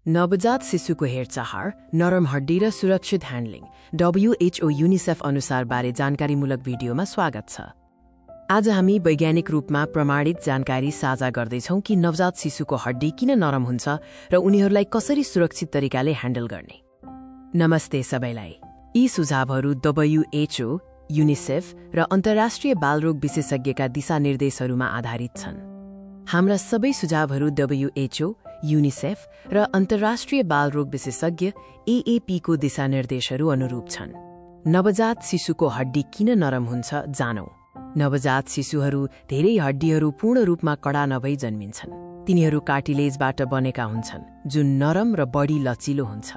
नवजात शिशुको हेरचाह, नरम हड्डी र सुरक्षित ह्यान्डलिङ WHO युनिसेफ अनुसार बारे जानकारीमूलक भिडियोमा स्वागत छ। आज हामी वैज्ञानिक रूपमा प्रमाणित जानकारी साझा गर्दैछौँ कि नवजात शिशुको हड्डी किन नरम हुन्छ र उनीहरूलाई कसरी सुरक्षित तरिकाले ह्यान्डल गर्ने। नमस्ते सबैलाई। यी सुझावहरू WHO, युनिसेफ र अन्तर्राष्ट्रिय बालरोग विशेषज्ञका दिशानिर्देशहरूमा आधारित छन्। हाम्रा सबै सुझावहरू WHO, युनिसेफ र अन्तर्राष्ट्रिय बालरोग विशेषज्ञ AAP को दिशानिर्देशहरू अनुरूप छन्। नवजात शिशुको हड्डी किन नरम हुन्छ जानौं। नवजात शिशुहरू धेरै हड्डीहरू पूर्ण रूपमा कडा नभई जन्मिन्छन्। तिनीहरू कार्टिलेजबाट बनेका हुन्छन्, जुन नरम र बढी लचिलो हुन्छ।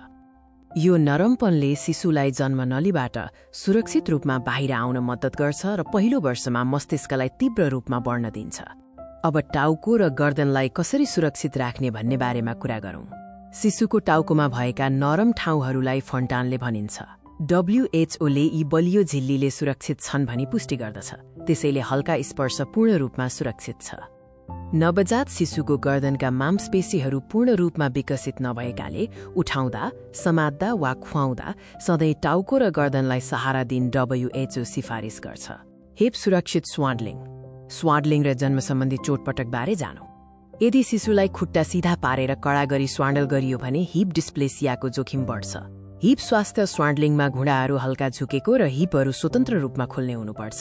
यो नरमपनले शिशुलाई जन्म नलीबाट सुरक्षित रूपमा बाहिर आउन मद्दत गर्छ र पहिलो वर्षमा मस्तिष्कलाई तीव्र रूपमा बढ्न दिन्छ। अब टाउको र गर्दनलाई कसरी सुरक्षित राख्ने भन्ने बारेमा कुरा गरौँ। शिशुको टाउकोमा भएका नरम ठाउँहरूलाई फन्टानले भनिन्छ। WHO ले यी बलियो झिल्लीले सुरक्षित छन् भनी पुष्टि गर्दछ, त्यसैले हल्का स्पर्श पूर्ण रूपमा सुरक्षित छ। नवजात शिशुको गर्दनका मांसपेशीहरू पूर्ण रूपमा विकसित नभएकाले उठाउँदा, समात्दा वा खुवाउँदा सधैँ टाउको र गर्दनलाई सहारा दिन WHO सिफारिस गर्छ। हिप सुरक्षित स्वान्डलिङ र जन्म सम्बन्धी चोटपटक बारे जानौं। यदि शिशुलाई खुट्टा सिधा पारेर कडा गरी स्वान्डल गरियो भने हिप डिस्प्लेसियाको जोखिम बढ्छ। हिप स्वास्थ्य स्वान्डलिङमा घुँडाहरू हल्का झुकेको र हिपहरू स्वतन्त्र रूपमा खुल्ने हुनुपर्छ।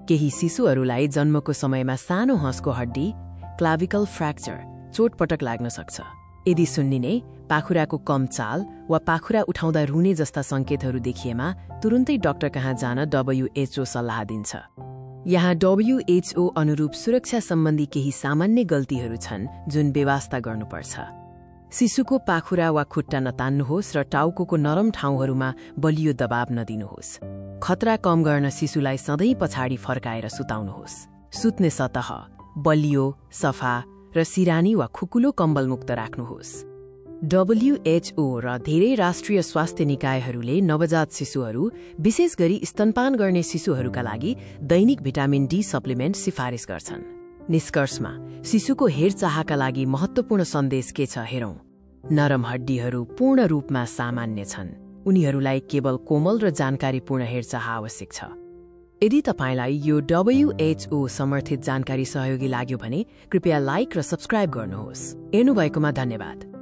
केही शिशुहरूलाई जन्मको समयमा सानो हँसको हड्डी, क्लाभिकल फ्र्याक्चर, चोटपटक लाग्न सक्छ। यदि सुन्निने, पाखुराको कम चाल वा पाखुरा उठाउँदा रुने जस्ता संकेतहरू देखिएमा तुरुन्तै डाक्टर कहाँ जान WHO सल्लाह दिन्छ। यहाँ WHO अनुरूप सुरक्षा सम्बन्धी केही सामान्य गल्तीहरू छन् जुन बेवास्ता गर्नुपर्छ। शिशुको पाखुरा वा खुट्टा नतान्नुहोस् र टाउकोको नरम ठाउँहरूमा बलियो दबाव नदिनुहोस्। खतरा कम गर्न शिशुलाई सधैँ पछाडि फर्काएर सुताउनुहोस्। सुत्ने सतह बलियो, सफा र सिरानी वा खुकुलो कम्बलमुक्त राख्नुहोस्। WHO र धेरै राष्ट्रिय स्वास्थ्य निकायहरूले नवजात शिशुहरू, विशेष गरी स्तनपान गर्ने शिशुहरूका लागि दैनिक भिटामिन D सप्लिमेन्ट सिफारिस गर्छन्। निष्कर्षमा, शिशुको हेरचाहका लागि महत्त्वपूर्ण सन्देश के छ हेरौं। नरम हड्डीहरू पूर्ण रूपमा सामान्य छन्। उनीहरूलाई केवल कोमल र जानकारीपूर्ण हेरचाह आवश्यक छ। यदि तपाईलाई यो WHO समर्थित जानकारी सहयोगी लाग्यो भने कृपया लाइक र सब्स्क्राइब गर्नुहोस्। हेर्नुभएकोमा धन्यवाद।